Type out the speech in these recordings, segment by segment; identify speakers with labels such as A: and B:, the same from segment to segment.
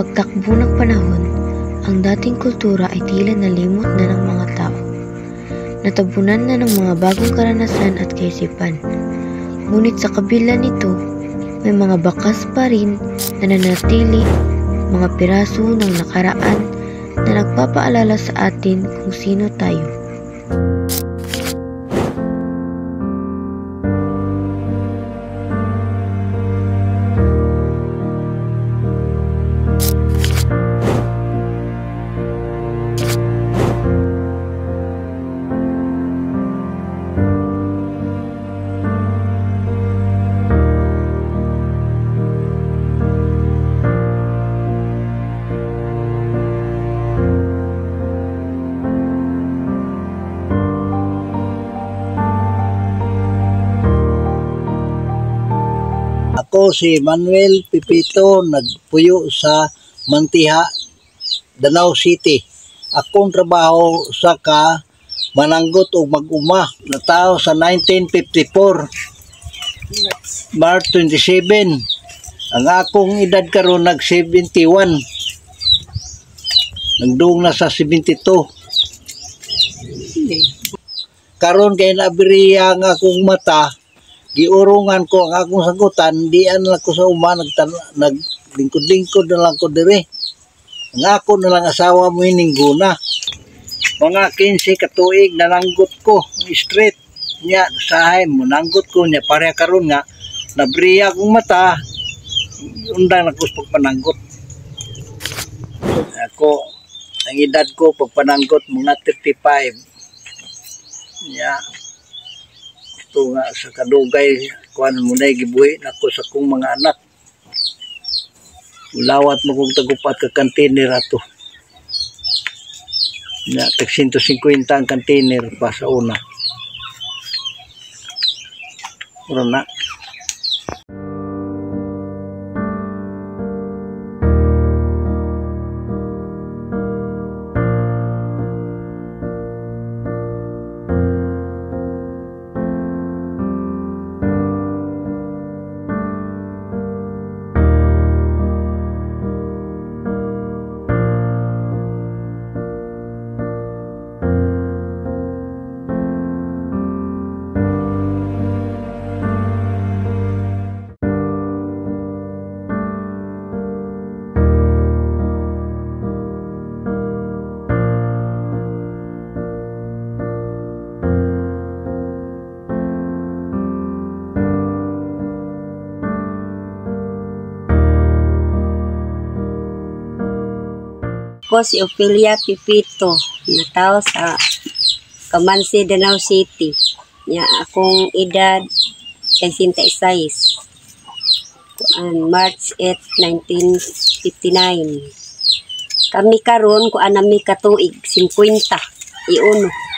A: pagtakbo ng panahon, ang dating kultura ay tila nalimot na ng mga tao. Natabunan na ng mga bagong karanasan at kaisipan. Ngunit sa kabila nito, may mga bakas pa rin na nanatili, mga piraso ng nakaraan na nagpapaalala sa atin kung sino tayo.
B: Ako si Manuel Pipito, nagpuyo sa Mantiha, Danau City. Akong trabaho sa mananggot o mag-uma. Natao sa 1954, March 27. Ang akong edad karon nag-71. Nagduong na sa 72. Karon kay nabiriya ang akong mata, giurungan ko ang akong sagutan, diyan lang ko sa uma, naglingkod-lingkod na lang ko dire. Ang ako na lang asawa mo hiningguna. Mga 15 katuig nananggot ko, straight niya, sahay mo, nanggot ko niya, pareha karon nga, nabriya akong mata, undang nagkuspag pananggot. Ako, ang edad ko, pagpananggot, mga 35. Niya, ito nga sa kadugay, kuhan mo na gibuhi na ko sa kong mga anak. Ulawat mo kong tagupat ka kantinir ato. Na, tag 150 ang kantinir pa sa una. Pero na.
C: Ako si Ophelia Pipito, natao sa Kamansi, Danau City. Nya akong edad 66. March 8, 1959. Kami karon ko anami katuig 50. Iuno.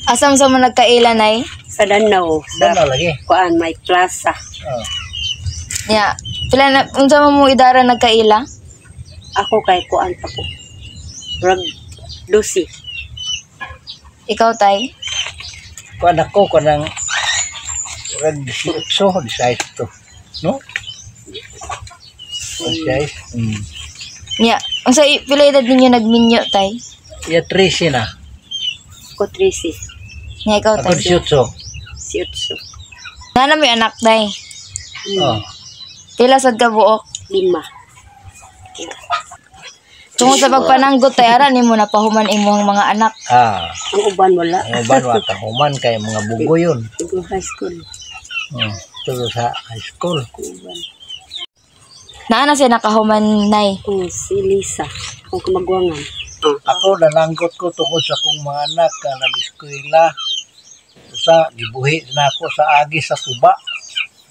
A: Asam sa mo nagkailan ay?
C: Sa Danau.
B: Danau lagi.
C: Kuan may plaza.
A: Nya, pila na unsa mo idara nagkaila?
C: Ako kay kuan pa ko. Rag Lucy.
A: Ikaw tay?
B: Kuan ako, kuan ang rag 18, size to. No? Size.
A: Nya, unsa pila edad ninyo nagminyo tay?
B: Ya 13 na.
C: Ako 13.
A: Nya ikaw
B: Ako
A: tay?
B: 18.
C: Si Utso.
A: Nana may anak tay?
B: Oh.
A: Pila sad ka buok?
C: 5.
A: Tungod sa pagpananggot tay ara nimo napahuman imong mga anak.
C: Ang uban wala.
B: Ang uban wata human kay mga bugo yun.
C: Igo high school.
B: tulo sa high school.
D: Naana siya nakahuman, nay.
C: Si Lisa, akong kamagwangan.
B: Ako nalanggot ko tungkol sa kong mga anak na nag-eskwela. Sa gibuhi na ako sa agi sa tuba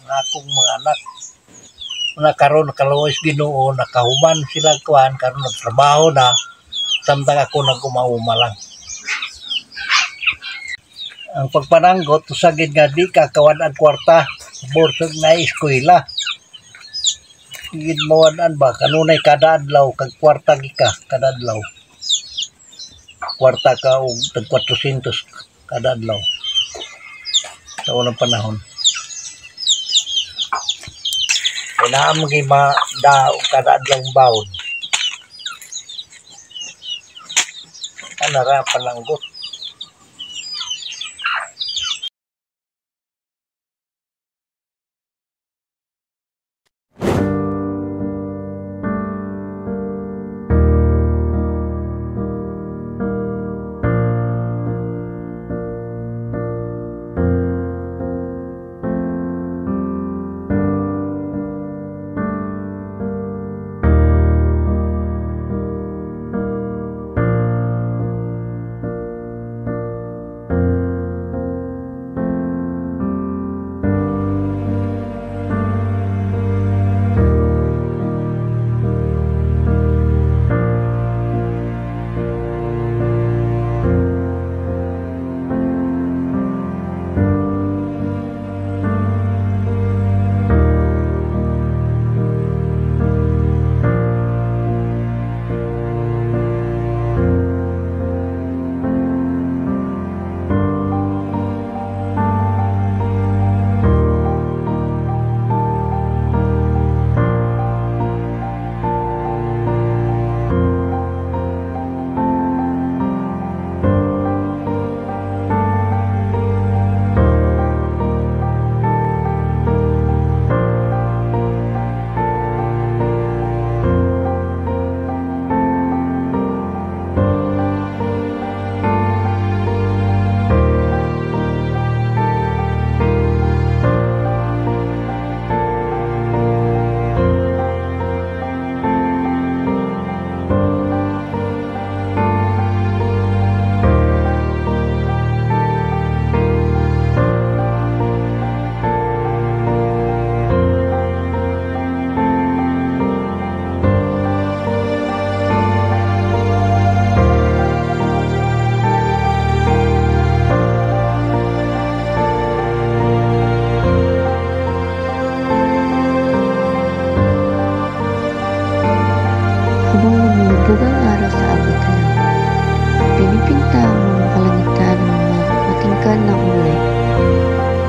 B: ng akong mga anak. Karon nakalawis Ginoo, nakahuman sila kuan, karon nagtrabaho na, samtang ako nagkumauma lang. Ang pagpananggot, usagid nga di kakawan ang kwarta, borsog na eskwela. Higit mawanan ba, kanunay kada adlaw, kag kwarta gika, kada adlaw. Kwarta ka o tag 400 kada adlaw. Sa unang panahon. Kailangan mo kayo daw kada adlaw bawon. Anara pananggot.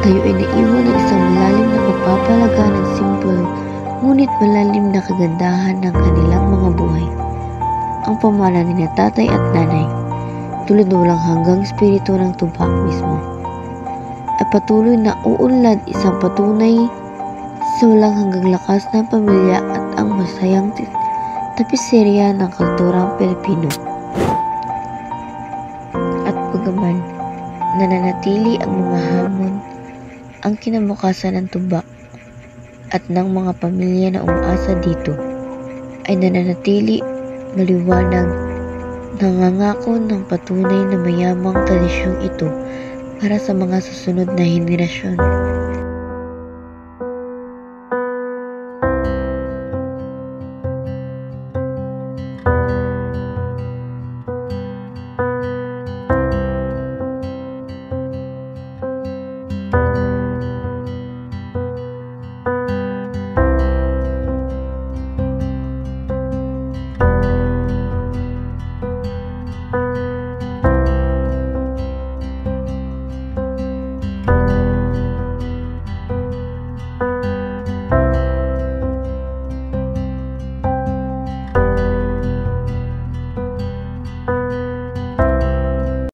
A: Tayo ay naiwan ng isang malalim na pagpapalaga ng simple, ngunit malalim na kagandahan ng kanilang mga buhay. Ang pamana ni tatay at nanay, tulad na walang hanggang espiritu ng tuba mismo, ay patuloy na uunlad isang patunay sa walang hanggang lakas ng pamilya at ang masayang tapiserya ng kulturang Pilipino. At bagaman nananatili ang mga hamon, ang kinabukasan ng tuba at ng mga pamilya na umaasa dito ay nananatili maliwanag, nangangako ng patunay na mayamang tradisyong ito para sa mga susunod na henerasyon.